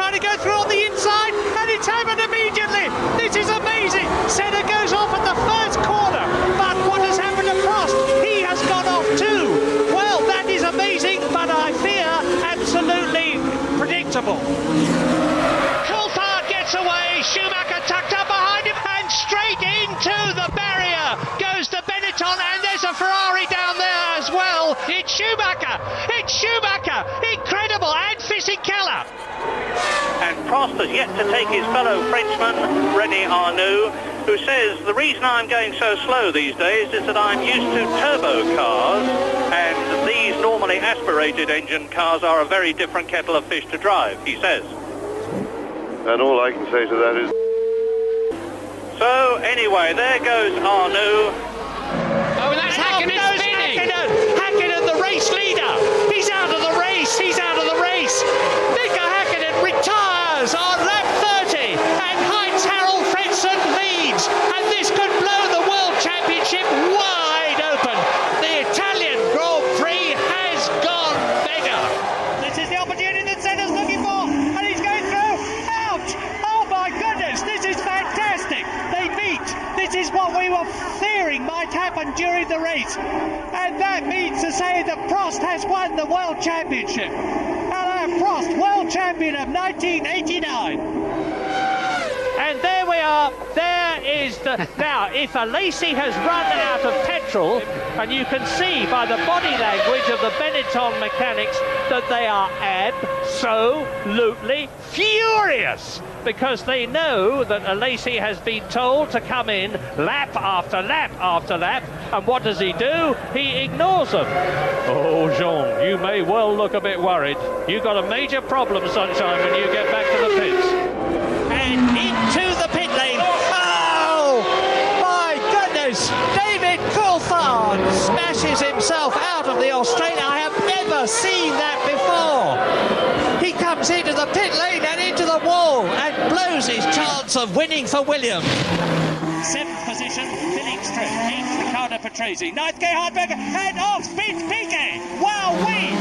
trying to go through on the inside, and it's happened immediately. This is amazing. Senna goes off at the first corner, but what has happened to Prost? He has gone off too. Well, that is amazing, but I fear absolutely predictable. Coulthard gets away. Schumacher tucked up behind him, and straight into the barrier goes to Benetton, and there's a Ferrari down there as well. It's Schumacher. It's Schumacher. Incredible. And Fisichella. And Prost has yet to take his fellow Frenchman, René Arnoux, who says, the reason I'm going so slow these days is that I'm used to turbo cars, and these normally aspirated engine cars are a very different kettle of fish to drive, he says. And all I can say to that is... So, anyway, there goes Arnoux. Oh, that's Hakkinen spinning. Hakkinen, the race leader. He's out of the race. He's out of the race. Mika Hakkinen retires on lap 30, and Heinz-Harald Frentzen leads. And this could blow the World Championship wide open. The Italian Grand Prix has gone mega. This is the opportunity that Senna's looking for, and he's going through. Ouch! Oh my goodness, this is fantastic. They beat. This is what we were fearing might happen during the race. And that means to say that Prost has won the World Championship. Alain Prost, World Champion of 1989. And there we are. There is the... Now, if Alesi has run out of petrol, and you can see by the body language of the Benetton mechanics that they are absolutely furious, because they know that Alesi has been told to come in lap after lap after lap, and what does he do? He ignores them. Oh, Jean, you may well look a bit worried. You've got a major problem, Sunshine, when you get back to the pits. And into the pit lane. Oh, my goodness. David Coulthard smashes himself out of the Australian. I have never seen that before. He comes into the pit lane and into the wall and blows his chance of winning for Williams. 7th position, Felix True. 8th, Riccardo Patrese. 9th, Gerhard Berger. And off speeds Piquet. Wowee!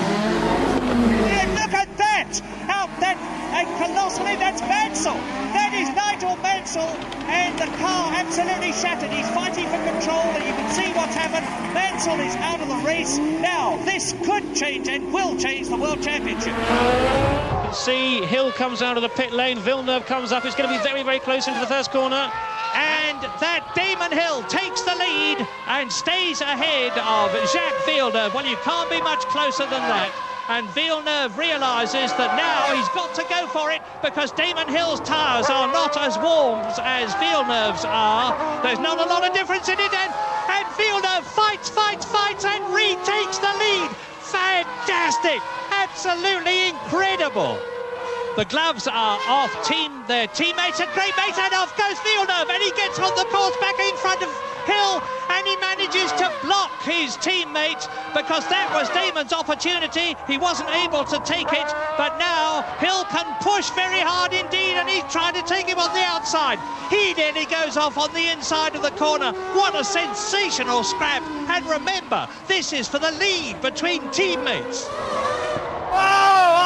And look at that! Out that, and colossally, that's Mansell. That is Nigel Mansell, and the car absolutely shattered. He's fighting for control, and you can see what's happened. Mansell is out of the race. Now, this could change and will change the World Championship. You can see Hill comes out of the pit lane, Villeneuve comes up. It's going to be very, very close into the first corner. And that Damon Hill takes the lead and stays ahead of Jacques Villeneuve. Well, you can't be much closer than that. And Villeneuve realises that now he's got to go for it, because Damon Hill's tyres are not as warm as Villeneuve's are. There's not a lot of difference in it, and Villeneuve fights and retakes the lead. Fantastic! Absolutely incredible. The gloves are off their teammates, and great mates, and off goes Villeneuve, and he gets on the course back in front of Hill, and he manages to block his teammate, because that was Damon's opportunity. He wasn't able to take it, but now Hill can push very hard indeed, and he's trying to take him on the outside. He nearly goes off on the inside of the corner. What a sensational scrap. And remember, this is for the lead between teammates. Oh,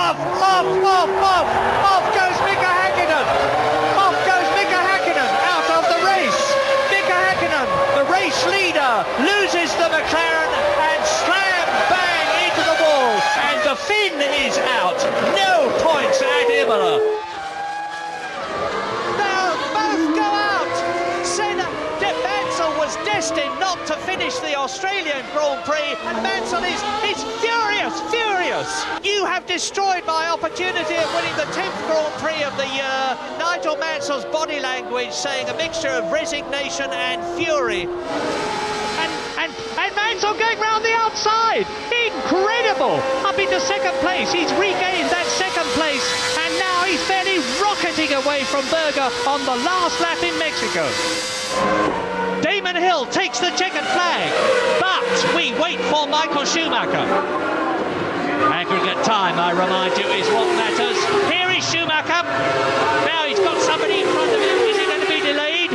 off goes Mika Hakkinen. Off goes Mika Hakkinen out of the race. Mika Hakkinen, the race leader, loses the McLaren and slam bang into the wall. And the Finn is out. No points at Imola. Now both go out. Senna, Mansell was destined not to finish the Australian Grand Prix, and Mansell is furious. You have destroyed my opportunity of winning the 10th Grand Prix of the year. Nigel Mansell's body language saying a mixture of resignation and fury. And Mansell going round the outside. Incredible. Up into second place. He's regained that second place, and now he's fairly rocketing away from Berger on the last lap in Mexico. Damon Hill takes the checkered flag, but we wait for Michael Schumacher. Aggregate time, I remind you, is what matters. Here is Schumacher. Now he's got somebody in front of him. Is he going to be delayed?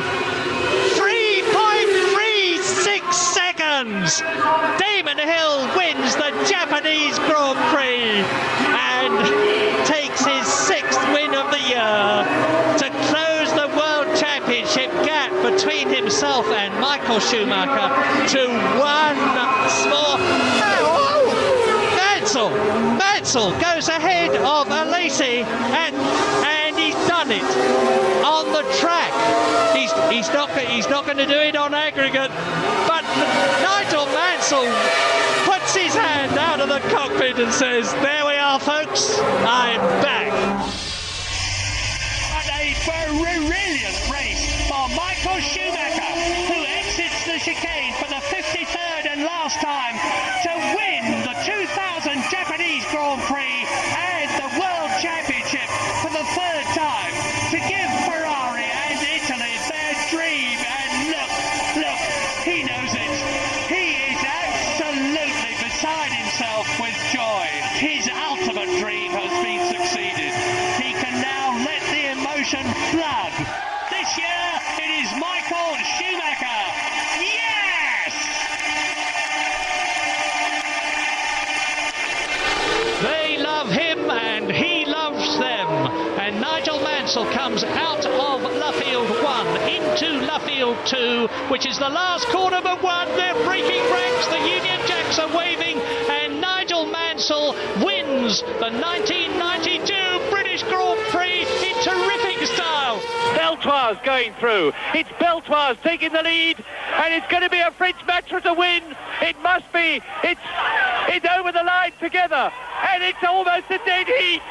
3.36 seconds. Williams. Damon Hill wins the Japanese Grand Prix and takes his 6th win of the year to close the World Championship gap between himself and Michael Schumacher to one small... Mansell goes ahead of Alesi and he's done it on the track. He's not going to do it on aggregate, but Nigel Mansell puts his hand out of the cockpit and says, "There we are, folks, I'm back." And a brilliant race for Michael Schumacher, who exits the chicane for the 53rd and last time to win the 2000 Japanese Grand Prix and the World Championship for the 3rd time, to give Ferrari and Italy their dream. And look, he knows it. He is absolutely beside himself with joy. His ultimate dream has been succeeded. He can now let the emotion flood. This year it is Michael Schumacher. Yes! They love him and he loves them. And Nigel Mansell comes out of Luffield 1 into Luffield 2, which is the last corner but 1. They're breaking ranks. The Union Jacks are waving, and Nigel Mansell wins the 1992 British Grand Prix in terrific style. Beltoise going through. It's Beltoise taking the lead, and it's going to be a French match for the win. It must be. It's over the line together, and it's almost a dead heat.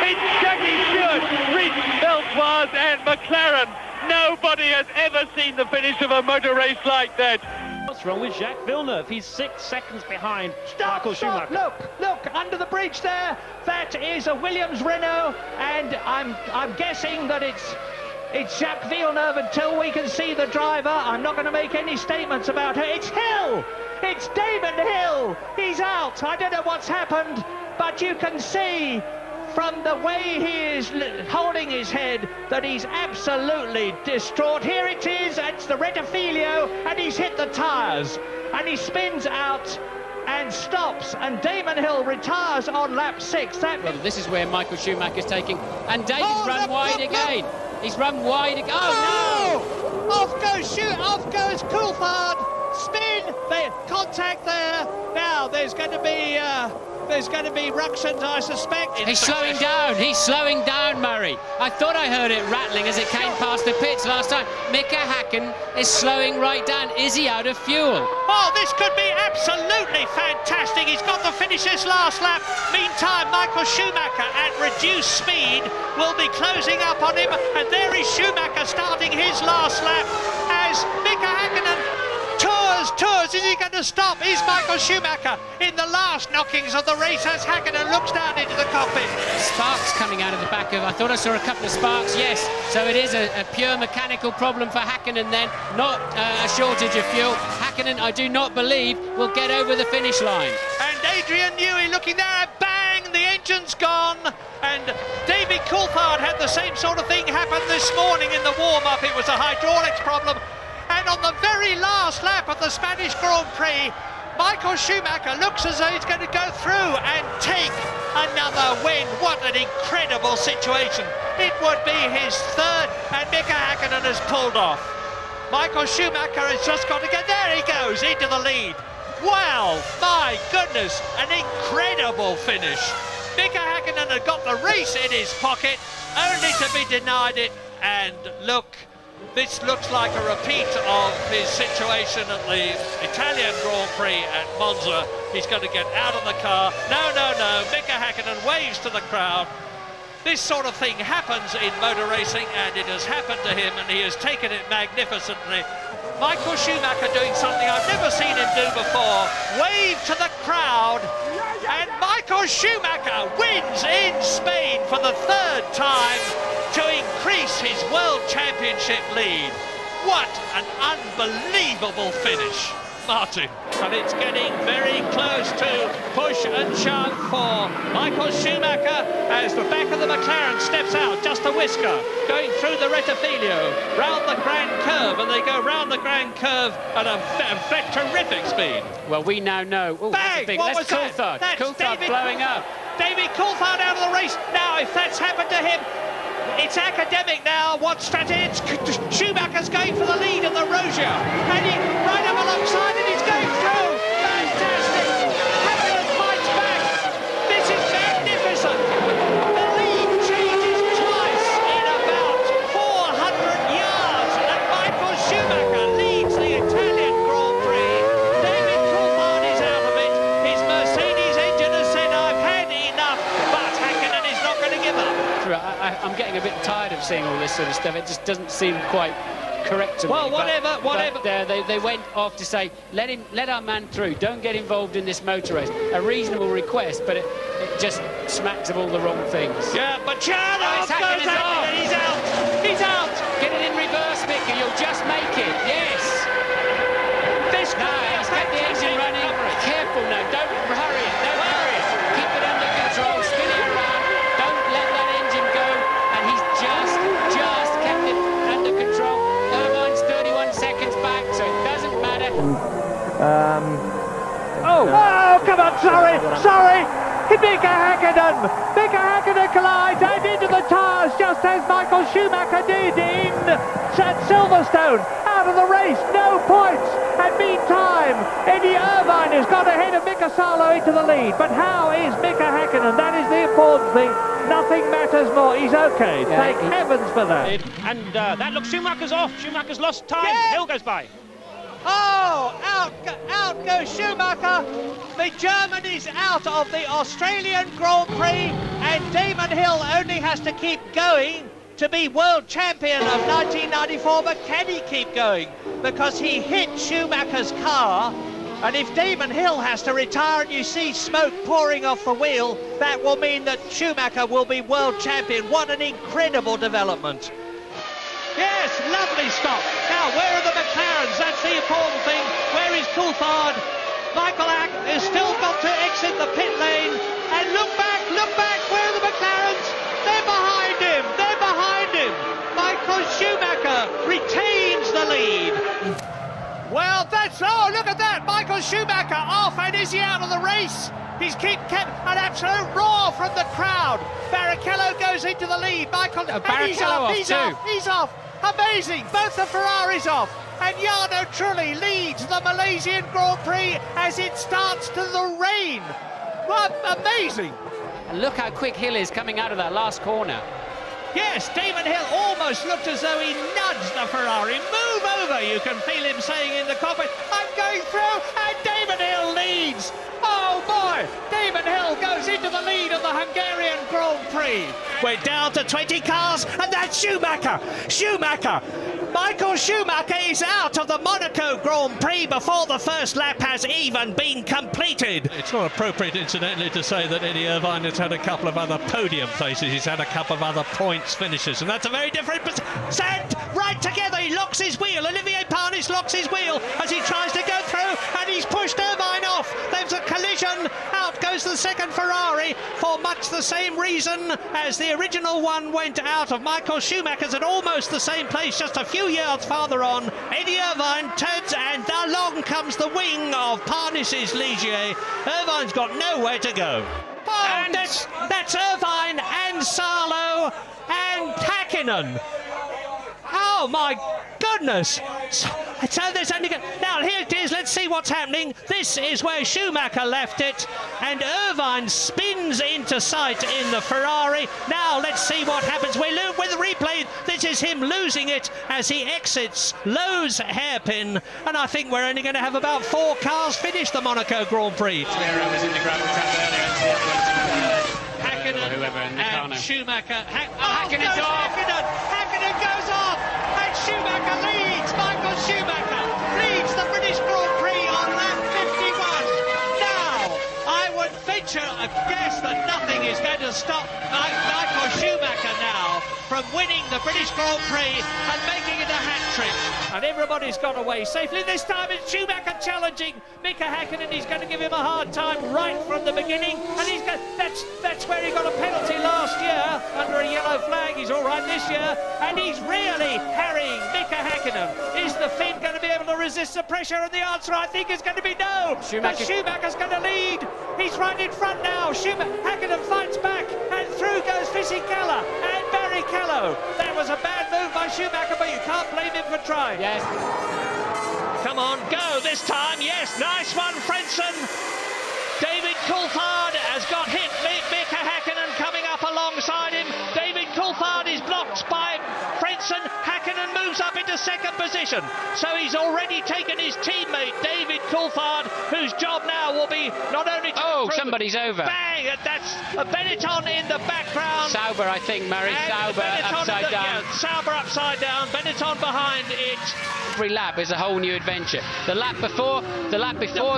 It's Jackie Stewart, Rich, Beltoise and McLaren. Nobody has ever seen the finish of a motor race like that. What's wrong with Jacques Villeneuve? He's 6 seconds behind Michael Schumacher. Look, under the bridge there. That is a Williams Renault, and I'm guessing that it's Jacques Villeneuve until we can see the driver. I'm not going to make any statements about her. It's Hill! It's Damon Hill! He's out. I don't know what's happened, but you can see from the way he is holding his head that he's absolutely distraught. Here it is, it's the Rettifilio, and he's hit the tyres, and he spins out and stops, and Damon Hill retires on lap 6. Well, this is where Michael Schumacher's taking, and David's run wide again. He's run wide again. Oh, no! Off goes Coulthard. Spin, contact there. Now there's going to be ructions, I suspect. He's slowing down, Murray. I thought I heard it rattling as it came past the pits last time. Mika Häkkinen is slowing right down. Is he out of fuel? Oh, this could be absolutely fantastic. He's got to finish this last lap. Meantime, Michael Schumacher at reduced speed will be closing up on him, and there is Schumacher starting his last lap as Mika Häkkinen tours. Is he going to stop? Is Michael Schumacher in the last knockings of the race as Häkkinen looks down into the cockpit? Sparks coming out of the back of... I thought I saw a couple of sparks, yes. So it is a pure mechanical problem for Häkkinen then, not a shortage of fuel. Häkkinen, I do not believe, will get over the finish line. And Adrian Newey looking there, and bang, the engine's gone. And David Coulthard had the same sort of thing happen this morning in the warm-up. It was a hydraulics problem. And on the very last lap of the Spanish Grand Prix, Michael Schumacher looks as though he's going to go through and take another win. What an incredible situation. It would be his 3rd, and Mika Häkkinen has pulled off. Michael Schumacher has just got to get there. He goes into the lead. Wow, my goodness, an incredible finish. Mika Häkkinen had got the race in his pocket, only to be denied it. And look, this looks like a repeat of his situation at the Italian Grand Prix at Monza. He's going to get out of the car. No. Mika Häkkinen waves to the crowd. This sort of thing happens in motor racing, and it has happened to him, and he has taken it magnificently. Michael Schumacher doing something I've never seen him do before. Wave to the crowd, and Michael Schumacher wins in Spain for the 3rd time to increase his World Championship lead. What an unbelievable finish. Martin. And it's getting very close to push and shove for Michael Schumacher as the back of the McLaren steps out, just a whisker, going through the Rettifilio, round the Grand Curve, and they go round the Grand Curve at a terrific speed. Well, we now know. Ooh, Bang! What was that? Coulthard. That's Coulthard David, blowing up. David Coulthard out of the race. Now, if that's happened to him, it's academic now. What strategy? Schumacher's going for the lead in the Rosia. And he right up alongside and he's going through. Fantastic. Hakkinen fights back. This is magnificent. The lead changes twice in about 400 yards. And Michael Schumacher leads the Italian Grand Prix. David Coulthard is out of it. His Mercedes engine has said, I've had enough. But Hakkinen is not going to give up. I'm getting a bit tired of seeing all this sort of stuff. It just doesn't seem quite correct to me. Well, whatever. But they went off to say, let our man through. Don't get involved in this motor race. A reasonable request, but it just smacks of all the wrong things. Yeah, but Charles goes Hakkinen is out. off. He's out. He's out. Get it in reverse, Vicky. You'll just make it. Yes. This No, he's got the engine running. Careful now. Don't hurry it. Don't hurry it. Keep it under control. Spin it around. Don't let that engine go. And he's just kept it under control. Irvine's 31 seconds back, so it doesn't matter. Oh, come on, sorry. Mika Hakkinen collides and into the tyres just as Michael Schumacher did in at Silverstone. Out of the race, no points. And meantime, Eddie Irvine has got ahead of Mika Salo into the lead. But how is Mika Hakkinen? That is the important thing. Nothing matters more. He's okay. Yeah, Thank heavens for that. And that looks, Schumacher's off. Schumacher's lost time. Yeah. Hill goes by. Oh, out goes Schumacher. The German is out of the Australian Grand Prix, and Damon Hill only has to keep going to be world champion of 1994. But can he keep going? Because he hit Schumacher's car, and if Damon Hill has to retire and you see smoke pouring off the wheel, that will mean that Schumacher will be world champion. What an incredible development. Yes, lovely stop. Now, where are the McLarens? That's the important thing. Where is Coulthard? Michael Ack has still got to exit the pit lane. And look back. Where are the McLarens? They're behind him. Michael Schumacher retains the lead. Well, look at that. Michael Schumacher off, and is he out of the race? He's kept an absolute roar from the crowd. Barrichello goes into the lead. He's off. Amazing. Both the Ferraris off. And Jarno Trulli leads the Malaysian Grand Prix as it starts to the rain. What amazing. And look how quick Hill is coming out of that last corner. Yes, Damon Hill almost looked as though he nudged the Ferrari. Move over, you can feel him saying in the cockpit. I'm going through, and Damon Hill leads. Oh boy, Damon Hill goes into the lead of the Hungarian Grand Prix. We're down to 20 cars, and that's Schumacher. Michael Schumacher is out of the Monaco Grand Prix before the first lap has even been completed. It's not appropriate, incidentally, to say that Eddie Irvine has had a couple of other podium places. He's had a couple of other points finishes, and that's a very different... Sand right together, he locks his wheel. Olivier Panis locks his wheel as he tries to go through, and he's pushed Irvine off. There's a collision. Out goes the second Ferrari for much the same reason as the original one went out of Michael Schumacher's at almost the same place, just a few yards farther on. Eddie Irvine turns, and along comes the wing of Panis's Ligier. Irvine's got nowhere to go. Oh, and that's Irvine and Salo and Hakkinen. Oh my goodness. So there's only now here it is. Let's see what's happening. This is where Schumacher left it, and Irvine spins into sight in the Ferrari. Now let's see what happens. With the replay, this is him losing it as he exits Lowe's hairpin, and I think we're only going to have about 4 cars finish the Monaco Grand Prix. Was in the gravel trap earlier. Hakkinen and Schumacher. Hakkinen's off. Hakkinen goes off, and Schumacher leads. Michael Schumacher leads the British Grand Prix on lap 51. Now, I would venture a guess that nothing is going to stop Michael Schumacher now. from winning the British Grand Prix and making it a hat-trick. And everybody's got away safely. This time it's Schumacher challenging Mika Häkkinen. He's going to give him a hard time right from the beginning. And that's where he got a penalty last year under a yellow flag. He's all right this year. And he's really harrying Mika Häkkinen. Is the Finn going to be able to resist the pressure? And the answer, I think, is going to be no. Schumacher's going to lead. He's right in front now. Häkkinen fights back. And through goes Fisichella and Barrichello. That was a bad move by Schumacher, but you can't blame him for trying. Yes. Come on, go this time. Yes, nice one, Frentzen. David Coulthard has got hit. Mika Häkkinen coming up alongside him. David Coulthard is blocked by Frentzen. Häkkinen moves up into second position. So he's already taken his teammate, David Coulthard, whose job now will be not only to... Oh, somebody's over. Bang! That's a Benetton in the background. Sauber, I think, Murray. Sauber upside down. Yeah, Sauber upside down. Benetton behind it. Every lap is a whole new adventure. The lap before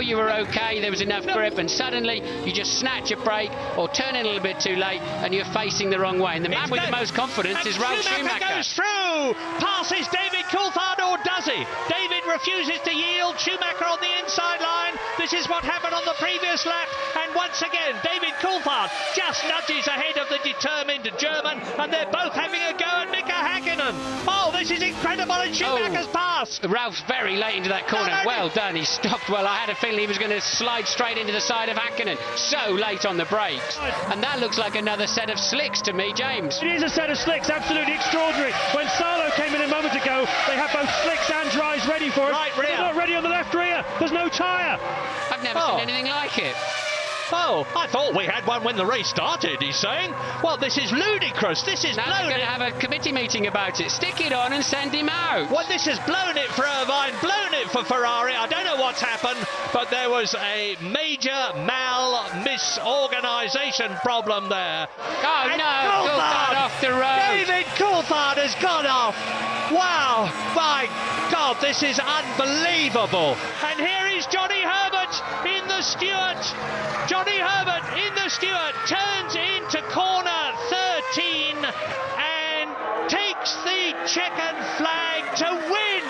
you were okay, there was enough grip, and suddenly you just snatch a brake or turn in a little bit too late and you're facing the wrong way. And the man with the most confidence is Ralf Schumacher. Goes through, passes David Coulthard, or does he? David refuses to yield. Schumacher on the inside line. This is what happened on the previous lap, and once again David Coulthard just nudges ahead of the determined German, and they're both having a go at Mika Häkkinen. Oh, this is incredible, and Schumacher's pass. Ralph's very late into that corner. Well done, he stopped well. I had a feeling he was going to slide straight into the side of Häkkinen. So late on the brakes. And that looks like another set of slicks to me, James. It is a set of slicks, absolutely extraordinary. When Salo came in a moment ago, they had both slicks and dries ready for us. Right rear. They're not ready on the left rear. There's no tyre. I've never seen anything like it. Oh, I thought we had one when the race started, he's saying. Well, this is ludicrous. This is now blown. We're going to have a committee meeting about it. Stick it on and send him out. Well, this has blown it for Irvine, blown it for Ferrari. I don't know what's happened, but there was a major misorganisation problem there. Oh, and no, Coulthard off the road. David Coulthard has gone off. Wow, my God, this is unbelievable. And here is Johnny Herbert in the Stewart. Johnny Herbert in the Stewart turns into corner 13 and takes the checkered flag to win.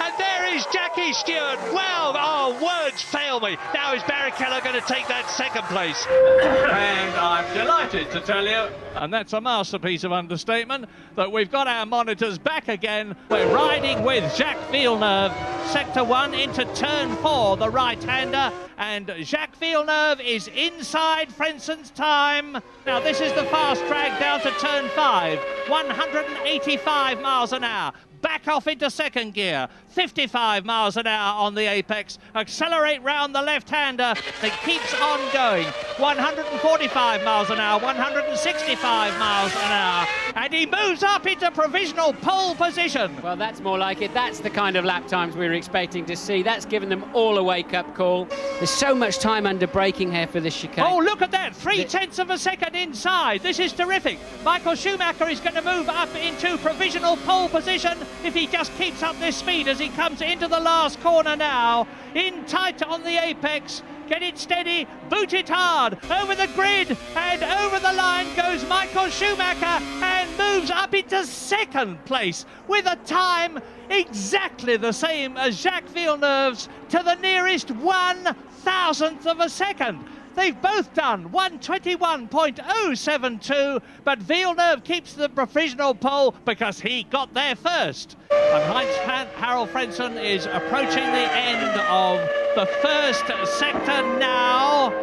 And there is Jackie Stewart. Wow, oh, words fail me. Now is Barrichello going to take that second place? And I'm delighted to tell you, and that's a masterpiece of understatement, that we've got our monitors back again. We're riding with Jacques Villeneuve, sector 1 into turn 4, the right-hander, and Jacques Villeneuve is inside Frentzen's time. Now this is the fast track down to turn 5, 185 miles an hour. Back off into second gear, 55 miles an hour on the apex. Accelerate round the left-hander. It keeps on going. 145 miles an hour, 165 miles an hour. And he moves up into provisional pole position. Well, that's more like it. That's the kind of lap times we were expecting to see. That's given them all a wake-up call. There's so much time under braking here for this chicane. Oh, look at that. 0.3 of a second inside. This is terrific. Michael Schumacher is going to move up into provisional pole position if he just keeps up this speed as he comes into the last corner now. In tight on the apex. Get it steady, boot it hard, over the grid, and over the line goes Michael Schumacher and moves up into second place with a time exactly the same as Jacques Villeneuve's to the nearest 1,000th of a second. They've both done 1:21.072, but Villeneuve keeps the provisional pole because he got there first. And Heinz-Harald Frentzen is approaching the end of the first sector now.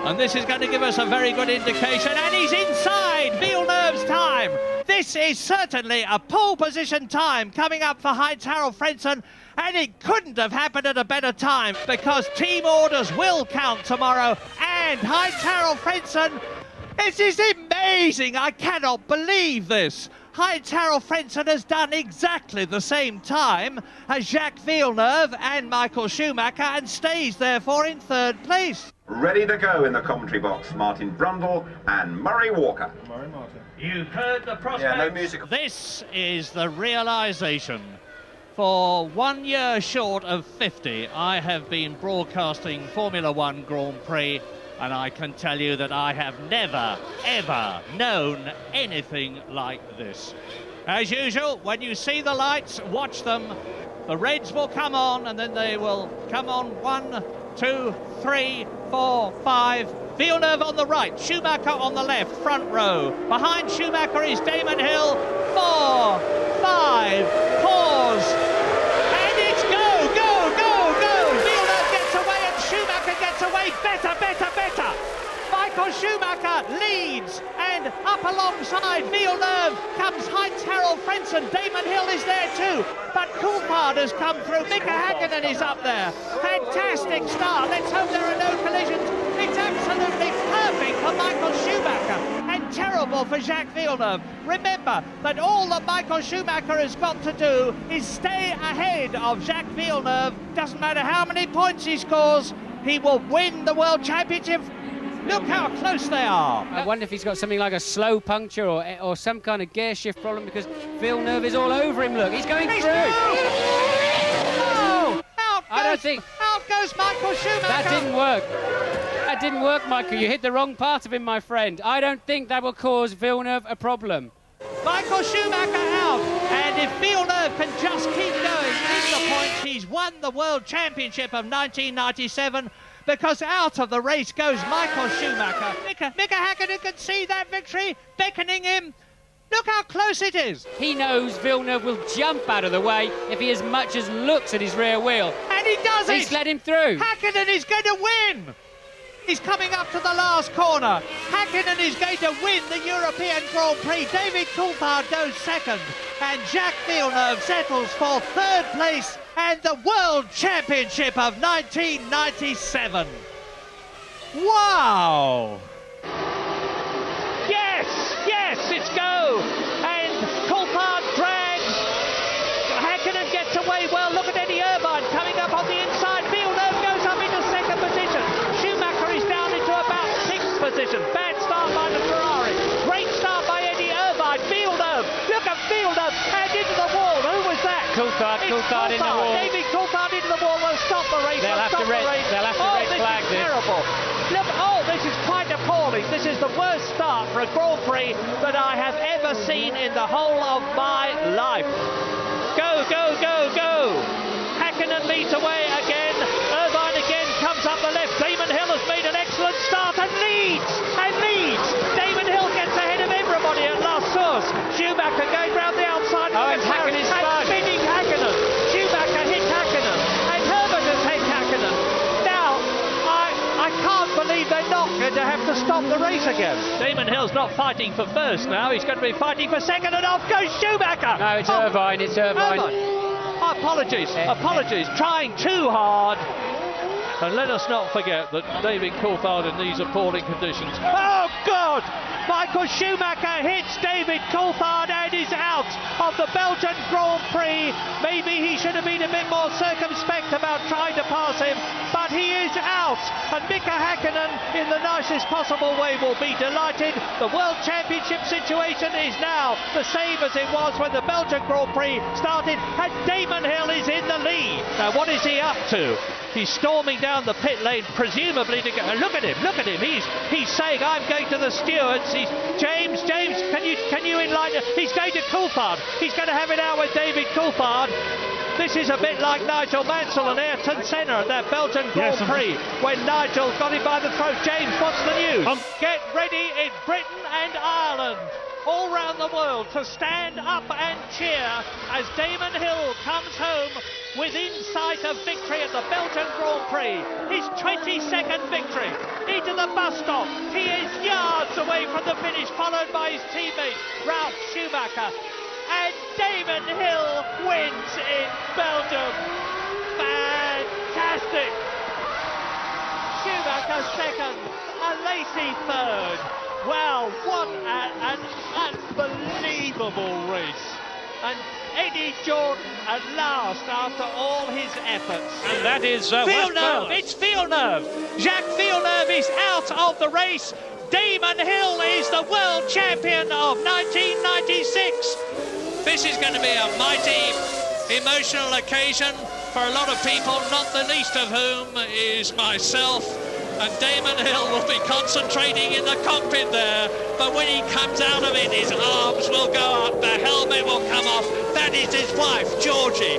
And this is going to give us a very good indication. And he's inside Villeneuve's time. This is certainly a pole position time coming up for Heinz-Harald Frentzen. And it couldn't have happened at a better time because team orders will count tomorrow. And Heinz-Harald Frentzen, this is amazing. I cannot believe this. Heinz-Harald Frentzen has done exactly the same time as Jacques Villeneuve and Michael Schumacher and stays therefore in third place. Ready to go in the commentary box, Martin Brundle and Murray Walker. You've heard the prospects. Yeah, no music. This is the realisation. For 1 year short of 50, I have been broadcasting Formula One Grand Prix, And I can tell you that I have never, ever known anything like this. As usual, when you see the lights, watch them. The reds will come on, and then they will come on 1, 2, 3, 4, 5. Villeneuve on the right, Schumacher on the left, front row. Behind Schumacher is Damon Hill. 4, 5, pause. And it's go, go, go, go. Villeneuve gets away and Schumacher gets away. Better, better, better. Michael Schumacher leads, and up alongside Villeneuve comes Heinz-Harald Frentzen. Damon Hill is there too, but Coulthard has come through. Mika Häkkinen is up there. Fantastic start. Let's hope there are no collisions. It's absolutely perfect for Michael Schumacher and terrible for Jacques Villeneuve. Remember that all that Michael Schumacher has got to do is stay ahead of Jacques Villeneuve. Doesn't matter how many points he scores, he will win the World Championship. Look how close they are. I wonder if he's got something like a slow puncture or some kind of gear shift problem, because Villeneuve is all over him. Look, he's going through. Oh, Out goes Michael Schumacher. That didn't work. That didn't work, Michael. You hit the wrong part of him, my friend. I don't think that will cause Villeneuve a problem. Michael Schumacher out, and if Villeneuve can just keep going in the points, he's won the World Championship of 1997. Because out of the race goes Michael Schumacher. Mika Häkkinen can see that victory beckoning him. Look how close it is. He knows Villeneuve will jump out of the way if he as much as looks at his rear wheel. And he does it. He's let him through. Häkkinen is going to win. He's coming up to the last corner. Häkkinen is going to win the European Grand Prix. David Coulthard goes second. And Jacques Villeneuve settles for third place and the World Championship of 1997. Wow! Yes, yes, it's go. And Coulthard drags. Häkkinen gets away well. Look at Eddie Irvine coming up on the inside. Villeneuve goes up into second position. Schumacher is down into about sixth position. Bad start by the Ferrari. Great start by Eddie Irvine. Villeneuve. Look at Villeneuve. And into the wall. Who was that? Coulthard in the wall. David Coulthard into the wall. Will stop the race. They'll have to red flag this. Terrible. Look, this is quite appalling. This is the worst start for a Grand Prix that I have ever seen in the whole of my life. Go, go, go, go. Häkkinen leads away again. Irvine again comes up the left. Damon Hill has made an excellent start and leads. Damon Hill gets ahead of everybody at La Source. Schumacher going round the outside. Oh, and Häkkinen is spun. Spinning Häkkinen. Schumacher hit Häkkinen. And Herbert has hit Häkkinen. Now, I can't believe they're not going to have to stop the race again. Damon Hill's not fighting for first now. He's going to be fighting for second, and off goes Schumacher. No, it's Irvine. It's Irvine. Apologies. Trying too hard. And let us not forget that David Coulthard in these appalling conditions. Oh, God! Michael Schumacher hits David Coulthard and is out of the Belgian Grand Prix. Maybe he should have been a bit more circumspect about trying to pass him, but he is out. And Mika Häkkinen, in the nicest possible way, will be delighted. The World Championship situation is now the same as it was when the Belgian Grand Prix started, and Damon Hill is in the lead. Now, what is he up to? He's storming down the pit lane, presumably to go. Look at him! He's saying, "I'm going to the stewards." James, can you enlighten? He's going to Coulthard. He's going to have it out with David Coulthard. This is a bit like Nigel Mansell and Ayrton Senna at that Belgian Grand Prix when Nigel got him by the throat. James, what's the news? Get ready in Britain and Ireland, all round the world, to stand up and cheer as Damon Hill comes home within sight of victory at the Belgian Grand Prix. His 22nd victory into the bus stop. He is yards away from the finish, followed by his teammate Ralf Schumacher. And Damon Hill wins in Belgium. Fantastic. Schumacher second, and Lacey third. Well, what an unbelievable race. And Eddie Jordan at last after all his efforts. And that is Villeneuve. It's Villeneuve. Jacques Villeneuve is out of the race. Damon Hill is the world champion of 1996. This is going to be a mighty emotional occasion for a lot of people, not the least of whom is myself. And Damon Hill will be concentrating in the cockpit there, but when he comes out of it, his arms will go up, the helmet will come off. That is his wife, Georgie.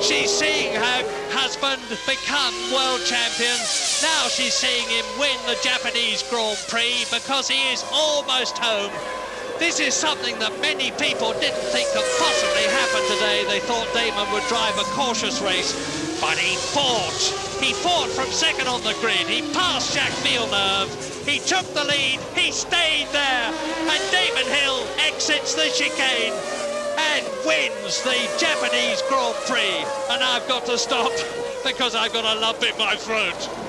She's seeing her husband become world champion. Now she's seeing him win the Japanese Grand Prix because he is almost home. This is something that many people didn't think could possibly happen today. They thought Damon would drive a cautious race, but he fought. He fought from second on the grid. He passed Jacques Villeneuve. He took the lead. He stayed there. And Damon Hill exits the chicane and wins the Japanese Grand Prix. And I've got to stop because I've got a lump in my throat.